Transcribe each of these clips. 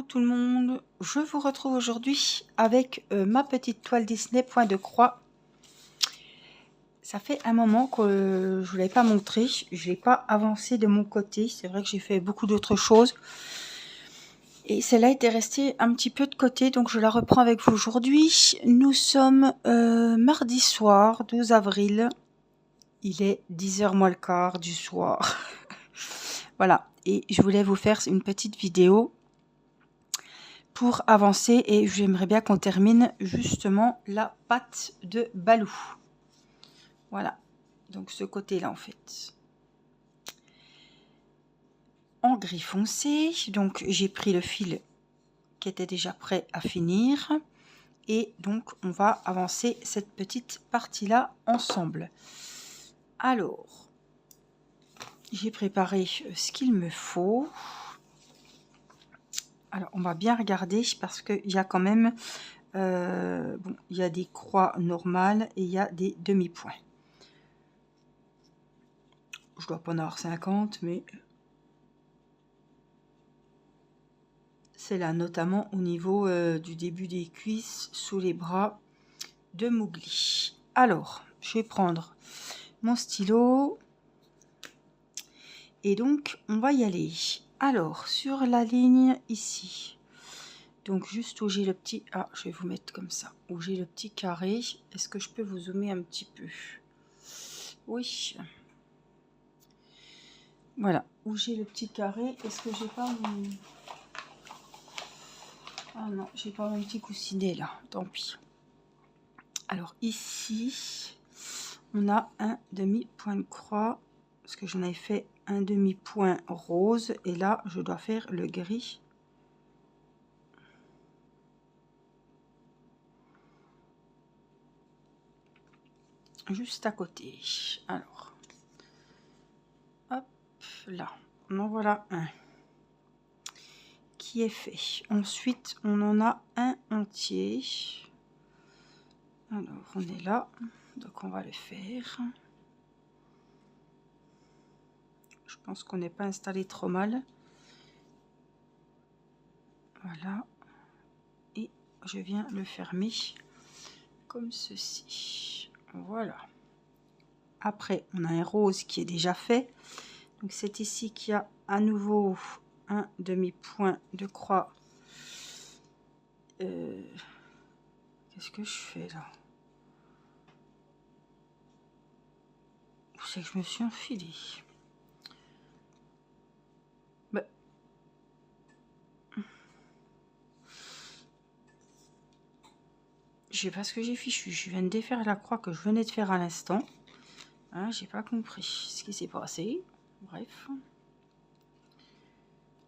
tout le monde, je vous retrouve aujourd'hui avec ma petite toile Disney point de croix. Ça fait un moment que je ne l'ai pas montré, je ne l'ai pas avancé de mon côté, c'est vrai que j'ai fait beaucoup d'autres choses. Et celle-là était restée un petit peu de côté, donc je la reprends avec vous aujourd'hui. Nous sommes mardi soir, 12 avril, il est 10h moins le quart du soir. Voilà, et je voulais vous faire une petite vidéo pour avancer et j'aimerais bien qu'on termine justement la patte de Balou. Voilà, donc ce côté-là en fait. En gris foncé, donc j'ai pris le fil qui était déjà prêt à finir et donc on va avancer cette petite partie-là ensemble. Alors, j'ai préparé ce qu'il me faut. Alors, on va bien regarder parce qu'il y a quand même, bon, il y a des croix normales et il y a des demi-points. Je dois pas en avoir 50, mais c'est là, notamment au niveau du début des cuisses, sous les bras de Mowgli. Alors, je vais prendre mon stylo et donc on va y aller. Alors, sur la ligne ici, donc juste où j'ai le petit... Ah, je vais vous mettre comme ça, où j'ai le petit carré. Est-ce que je peux vous zoomer un petit peu? Oui. Voilà, où j'ai le petit carré. Est-ce que j'ai pas mon... Ah non, j'ai pas mon petit coussinet là, tant pis. Alors ici, on a un demi-point de croix, parce que j'en avais fait un demi-point rose, et là, je dois faire le gris. Juste à côté. Alors, hop, là, en voilà un qui est fait. Ensuite, on en a un entier. Alors, on est là, donc on va le faire. Je pense qu'on n'est pas installé trop mal. Voilà. Et je viens le fermer comme ceci. Voilà. Après, on a un rose qui est déjà fait. Donc, c'est ici qu'il y a à nouveau un demi-point de croix. Qu'est-ce que je fais là? Où c'est que je me suis enfilée? Bah. Je sais pas ce que j'ai fichu. Je viens de défaire la croix que je venais de faire à l'instant. Hein, j'ai pas compris ce qui s'est passé. Bref.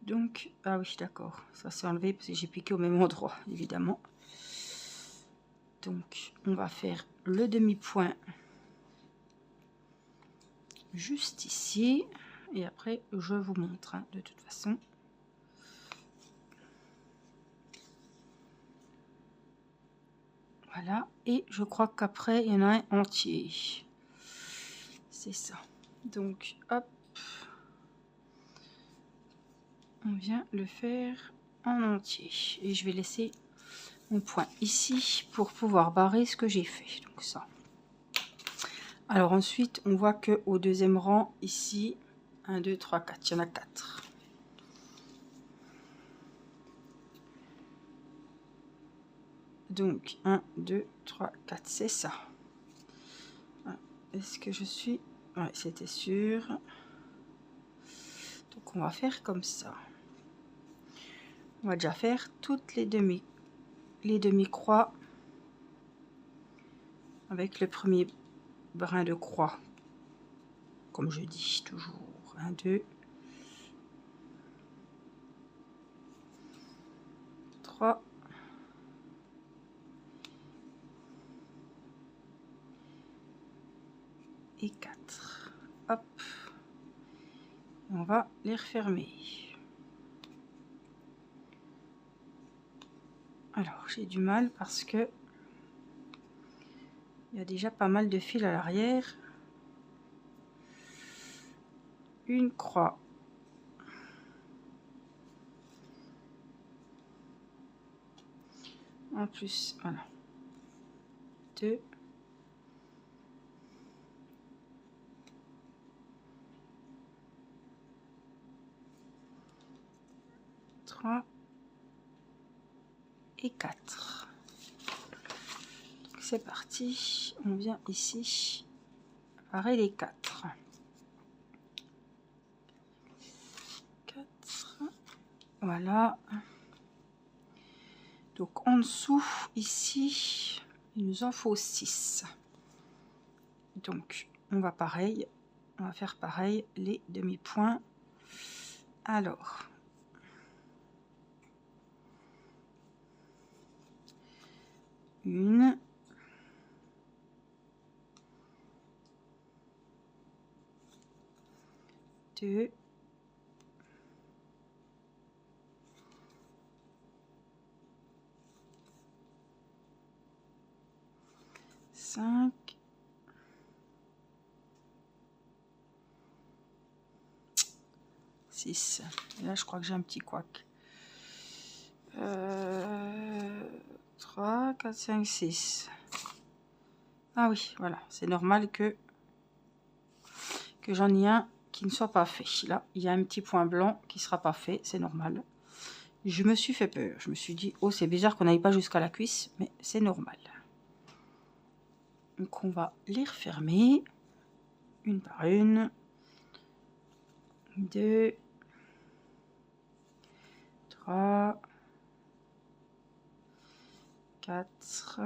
Donc, ah oui, d'accord. Ça s'est enlevé parce que j'ai piqué au même endroit, évidemment. Donc, on va faire le demi-point juste ici. Et après, je vous montre, hein, de toute façon. Voilà. Et je crois qu'après, il y en a un entier. C'est ça. Donc, hop. On vient le faire en entier. Et je vais laisser mon point ici pour pouvoir barrer ce que j'ai fait. Donc, ça. Alors ensuite, on voit que au deuxième rang, ici, 1, 2, 3, 4, il y en a 4. Donc, 1, 2, 3, 4, c'est ça. Est-ce que je suis... Ouais, c'était sûr. Donc, on va faire comme ça. On va déjà faire toutes les demi-croix avec le premier brin de croix. Comme je dis toujours. 1, 2, 3, et 4. Hop. On va les refermer. Alors, j'ai du mal parce que il y a déjà pas mal de fils à l'arrière. Une croix. en plus, voilà, 2, 3 et 4. C'est parti, on vient ici, pareil les 4. 4, voilà. Donc en dessous, ici, il nous en faut 6. Donc on va pareil, on va faire pareil les demi-points. Alors, une, 2, 5, 6. Et là, je crois que j'ai un petit couac. 3, 4, 5, 6. Ah oui, voilà, c'est normal que j'en ai un qui ne soit pas fait. Là, il y a un petit point blanc qui ne sera pas fait, c'est normal. Je me suis fait peur. Je me suis dit, oh, c'est bizarre qu'on n'aille pas jusqu'à la cuisse, mais c'est normal. Donc, on va les refermer, une par une. 2, 3, 4,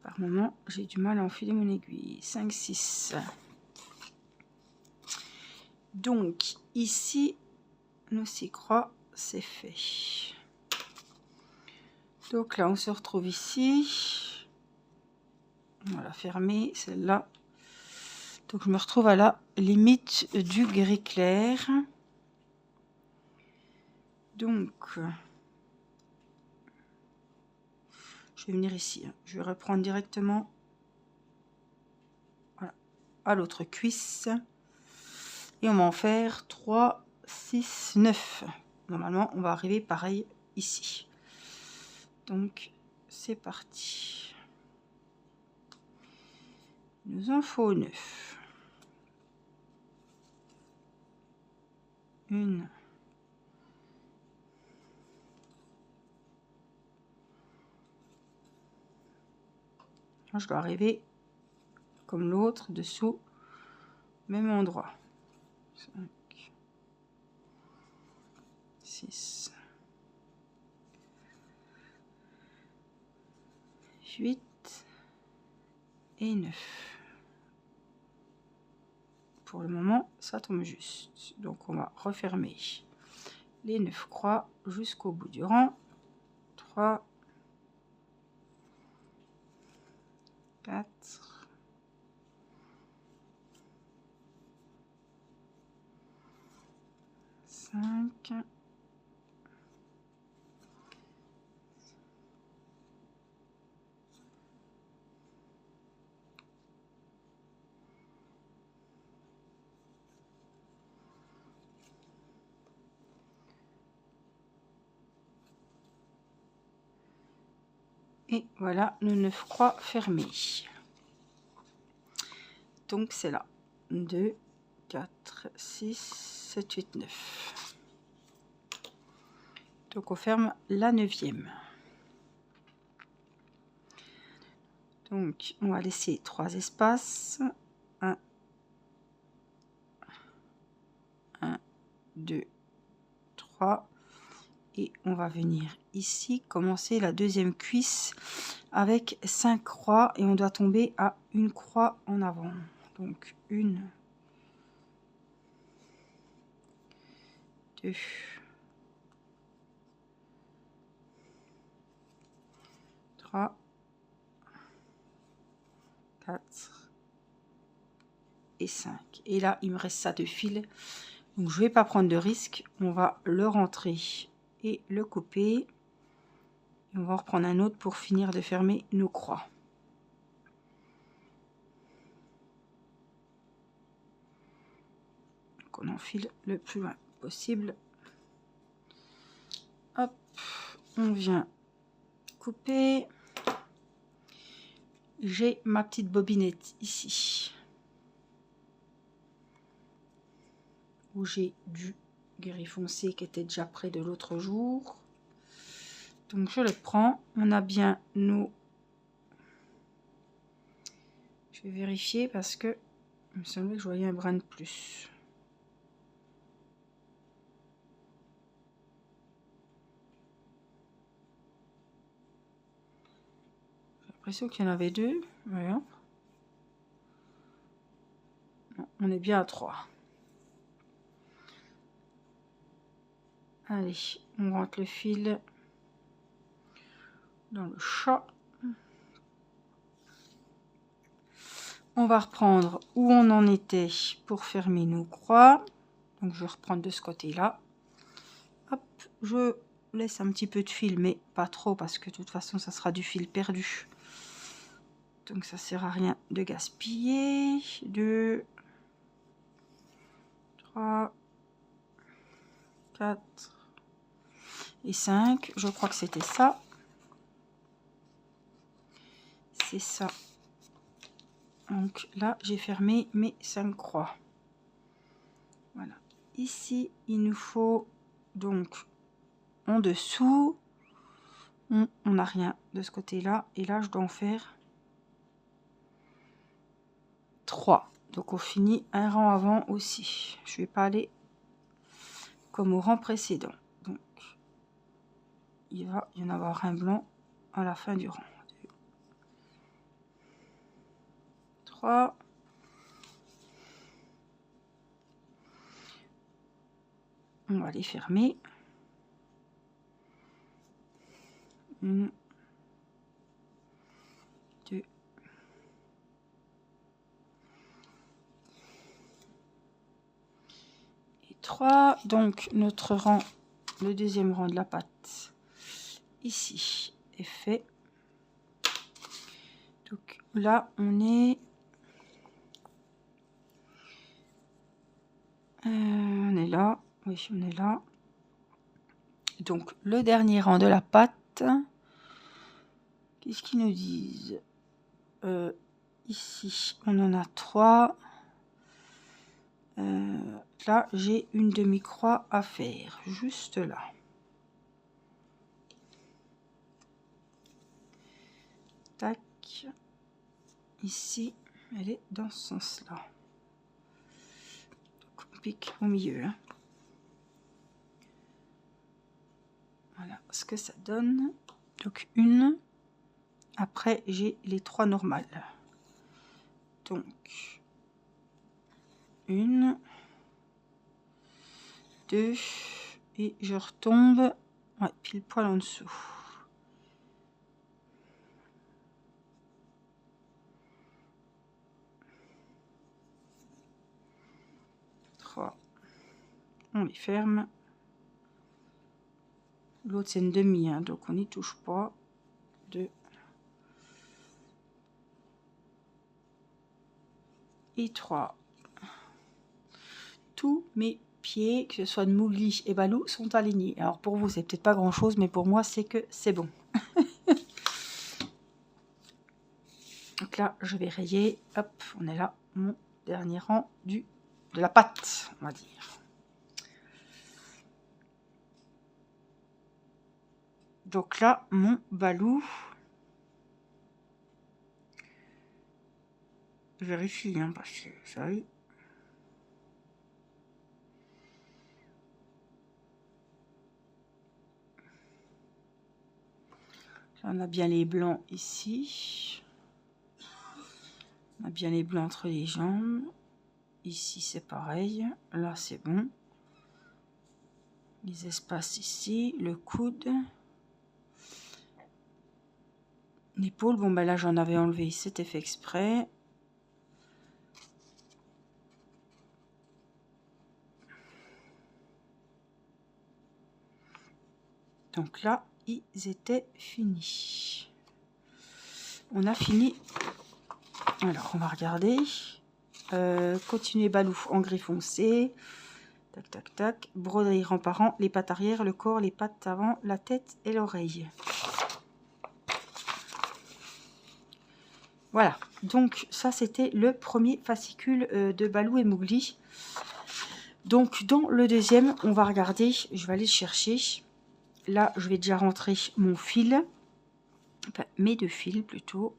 'Par moment, j'ai du mal à enfiler mon aiguille. 5, 6. Donc, ici, nos 6 croix, c'est fait. Donc là, on se retrouve ici. On va la fermer, celle-là. Donc, je me retrouve à la limite du gris clair. Donc, je vais venir ici. Je vais reprendre directement, voilà, à l'autre cuisse. Et on va en faire 3, 6, 9. Normalement, on va arriver pareil ici. Donc, c'est parti. Il nous en faut 9. 1. Je dois arriver comme l'autre, dessous, même endroit. 5, 6, 8 et 9. Pour le moment, ça tombe juste. Donc, on va refermer les 9 croix jusqu'au bout du rang. 3, 4, 5, et voilà nos 9 croix fermées. Donc c'est là 2, 4, 6, 7, 8, 9. Donc on ferme la 9e. Donc on va laisser 3 espaces. 1, 2, 3. Et on va venir ici commencer la 2e cuisse avec 5 croix et on doit tomber à une croix en avant. Donc 1, 2, 3, 4 et 5. Et là, il me reste ça de fil. Donc, je ne vais pas prendre de risque. On va le rentrer et le couper. Et on va en reprendre un autre pour finir de fermer nos croix. Donc on enfile le plus loin possible. Hop, on vient couper. J'ai ma petite bobinette ici, où j'ai du gris foncé qui était déjà près de l'autre jour. Donc je le prends, on a bien nos... Je vais vérifier parce que il me semblait que je voyais un brin de plus. J'ai l'impression qu'il y en avait deux. Voyons. Non, on est bien à 3. Allez, on rentre le fil dans le chat. On va reprendre où on en était pour fermer nos croix. Donc je vais reprendre de ce côté-là. Hop, je laisse un petit peu de fil, mais pas trop parce que de toute façon ça sera du fil perdu. Donc ça sert à rien de gaspiller. 2, 3, 4 et 5. Je crois que c'était ça. C'est ça. Donc là, j'ai fermé mes 5 croix. Voilà. Ici, il nous faut donc en dessous. On n'a rien de ce côté-là. Et là, je dois en faire 3. Donc on finit un rang avant aussi. Je vais pas aller comme au rang précédent. Donc il va y en avoir un blanc à la fin du rang. 2, 3. On va les fermer. 1, 2 et 3. Donc notre rang, le deuxième rang de la patte ici est fait. Donc là on est là, oui on est là. Donc le dernier rang de la patte, qu'est-ce qu'ils nous disent? Ici on en a 3. Là j'ai une demi-croix à faire juste là. Tac, ici elle est dans ce sens là. Donc on pique au milieu, hein. Voilà ce que ça donne. Donc une, après j'ai les 3 normales. Donc 1, 2 et je retombe, ouais, pile poil en dessous. 3, on les ferme. L'autre c'est une demi, hein, donc on n'y touche pas. 2 et 3. Tous mes pieds, que ce soit de Mougli et Balou, sont alignés. Alors pour vous c'est peut-être pas grand chose, mais pour moi c'est que c'est bon. Donc là je vais rayer, hop, on est là, mon dernier rang de la patte, on va dire. Donc là mon Balou, je vérifie, hein, parce que ça oui. On a bien les blancs ici. On a bien les blancs entre les jambes. Ici c'est pareil. Là c'est bon. Les espaces ici, le coude. L'épaule, bon ben là j'en avais enlevé, c'était fait exprès. Donc là, ils étaient finis. On a fini. Alors, on va regarder. Continuer balou en gris foncé. Tac, tac, tac. Broderie rang par rang. Les pattes arrière, le corps, les pattes avant, la tête et l'oreille. Voilà. Donc, ça, c'était le premier fascicule de Balou et Mowgli. Donc, dans le deuxième, on va regarder. Je vais aller le chercher. Là, je vais déjà rentrer mon fil. Enfin, mes deux fils, plutôt.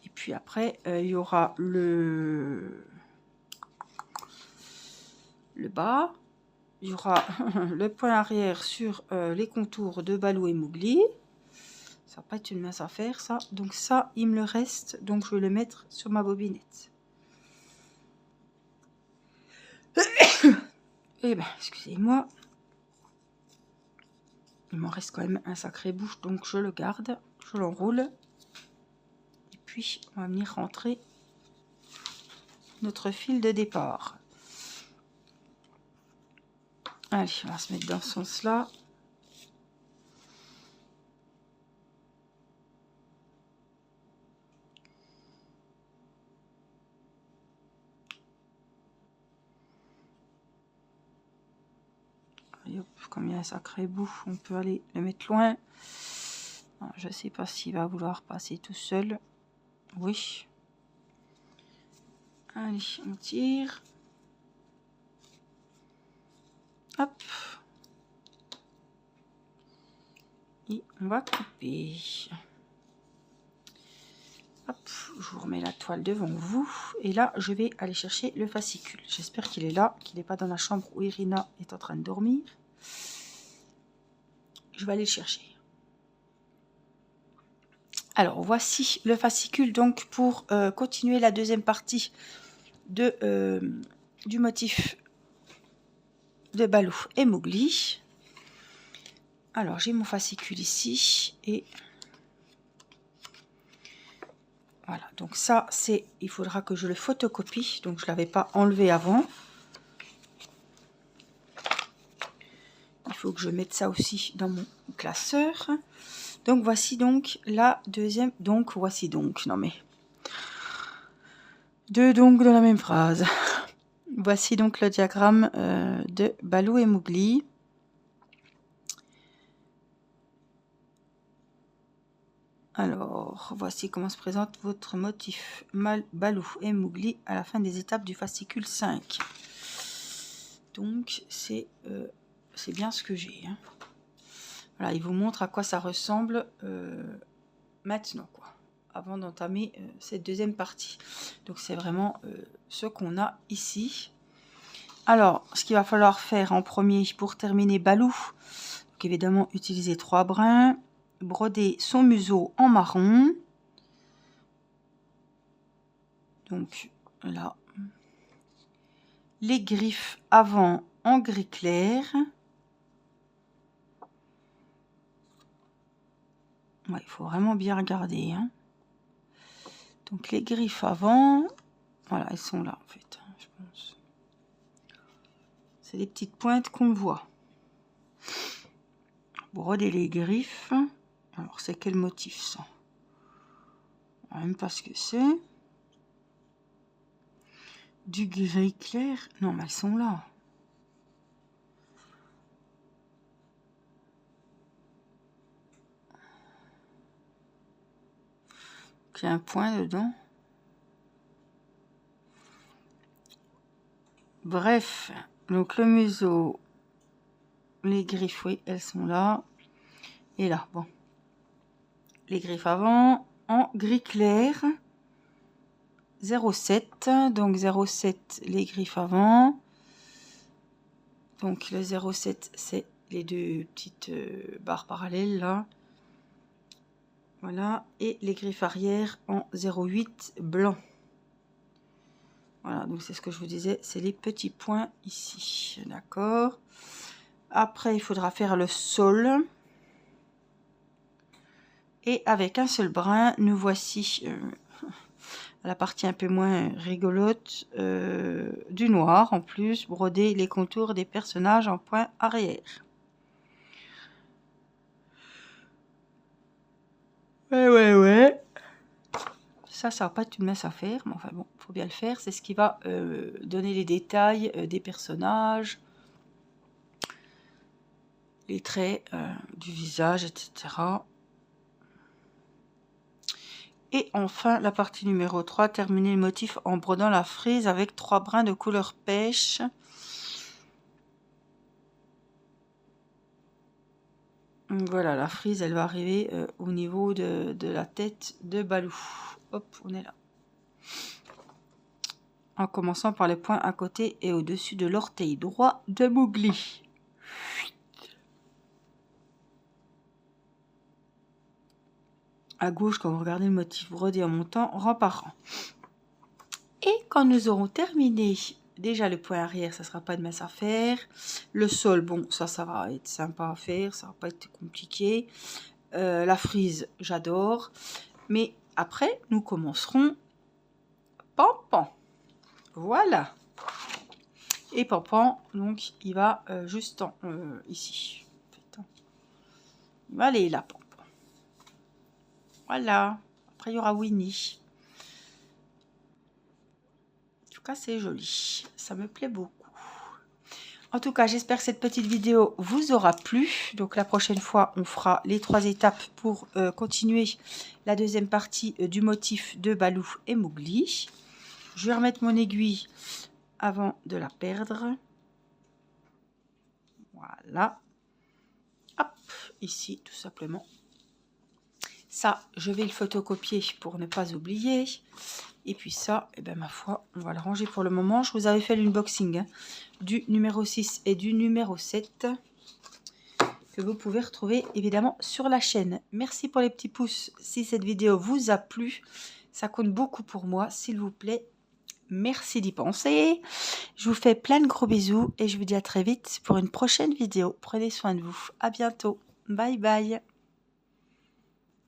Et puis après, il y aura le bas. Il y aura le point arrière sur les contours de Balou et Mowgli. Ça va pas être une mince affaire, ça. Donc ça, il me le reste. Donc je vais le mettre sur ma bobinette. Eh ben, excusez-moi. Il m'en reste quand même un sacré bouche, donc je le garde. Je l'enroule. Et puis, on va venir rentrer notre fil de départ. Allez, on va se mettre dans ce sens-là. Et hop, comme il y a un sacré bout, on peut aller le mettre loin. Non, je ne sais pas s'il va vouloir passer tout seul. Oui. Allez, on tire. Hop. Et on va couper. Hop, je vous remets la toile devant vous. Et là, je vais aller chercher le fascicule. J'espère qu'il est là, qu'il n'est pas dans la chambre où Irina est en train de dormir. Je vais aller le chercher. Alors, voici le fascicule donc pour continuer la deuxième partie de, du motif de Balou et Mowgli. Alors, j'ai mon fascicule ici et voilà. Donc ça, c'est, il faudra que je le photocopie. Donc, je ne l'avais pas enlevé avant. Il faut que je mette ça aussi dans mon classeur. Donc, voici donc la deuxième. Donc, voici donc. Non mais... Deux donc dans la même phrase. Voici donc le diagramme de Balou et Mowgli. Alors, voici comment se présente votre motif Balou et Mowgli à la fin des étapes du fascicule 5. Donc, c'est bien ce que j'ai. Hein. Voilà, il vous montre à quoi ça ressemble maintenant, quoi, avant d'entamer cette deuxième partie. Donc, c'est vraiment ce qu'on a ici. Alors, ce qu'il va falloir faire en premier pour terminer Balou, donc évidemment, utiliser 3 brins. Broder son museau en marron. Donc là, les griffes avant en gris clair. Ouais, il faut vraiment bien regarder. Hein. Donc les griffes avant, voilà, elles sont là en fait, je pense. C'est les petites pointes qu'on voit. Broder les griffes. Alors c'est quel motif ça? Même pas ce que c'est. Du gris clair. Non, mais elles sont là. Il y a un point dedans. Bref, donc le museau, les griffes, oui, elles sont là. Et là, bon. Les griffes avant en gris clair. 0,7. Donc 0,7 les griffes avant. Donc le 0,7 c'est les deux petites barres parallèles là. Voilà. Et les griffes arrière en 0,8 blanc. Voilà, donc c'est ce que je vous disais, c'est les petits points ici. D'accord. Après, il faudra faire le sol. Et avec un seul brin, nous voici la partie un peu moins rigolote, du noir en plus, broder les contours des personnages en point arrière. Ouais. Ça va pas être une mince affaire, mais enfin bon, faut bien le faire. C'est ce qui va donner les détails des personnages, les traits du visage, etc. Et enfin, la partie numéro 3, terminer le motif en brodant la frise avec 3 brins de couleur pêche. Voilà, la frise, elle va arriver au niveau de la tête de Balou. Hop, on est là. En commençant par les points à côté et au-dessus de l'orteil droit de Mowgli. À gauche, quand vous regardez le motif brodé en montant rang par rang. Et quand nous aurons terminé déjà le point arrière, ça ne sera pas de mince à faire. Le sol, bon, ça va être sympa à faire, ça va pas être compliqué. La frise, j'adore. Mais après, nous commencerons Pampan. Voilà. Et Pampan, donc, il va juste ici. Il va aller là, Pampan. Voilà. Après, il y aura Winnie. En tout cas, c'est joli. Ça me plaît beaucoup. En tout cas, j'espère que cette petite vidéo vous aura plu. Donc, la prochaine fois, on fera les 3 étapes pour continuer la deuxième partie du motif de Balou et Mowgli. Je vais remettre mon aiguille avant de la perdre. Voilà. Hop, ici, tout simplement. Ça, je vais le photocopier pour ne pas oublier. Et puis ça, eh ben, ma foi, on va le ranger pour le moment. Je vous avais fait l'unboxing du numéro 6 et du numéro 7 que vous pouvez retrouver évidemment sur la chaîne. Merci pour les petits pouces si cette vidéo vous a plu. Ça compte beaucoup pour moi, s'il vous plaît. Merci d'y penser. Je vous fais plein de gros bisous et je vous dis à très vite pour une prochaine vidéo. Prenez soin de vous. À bientôt. Bye bye.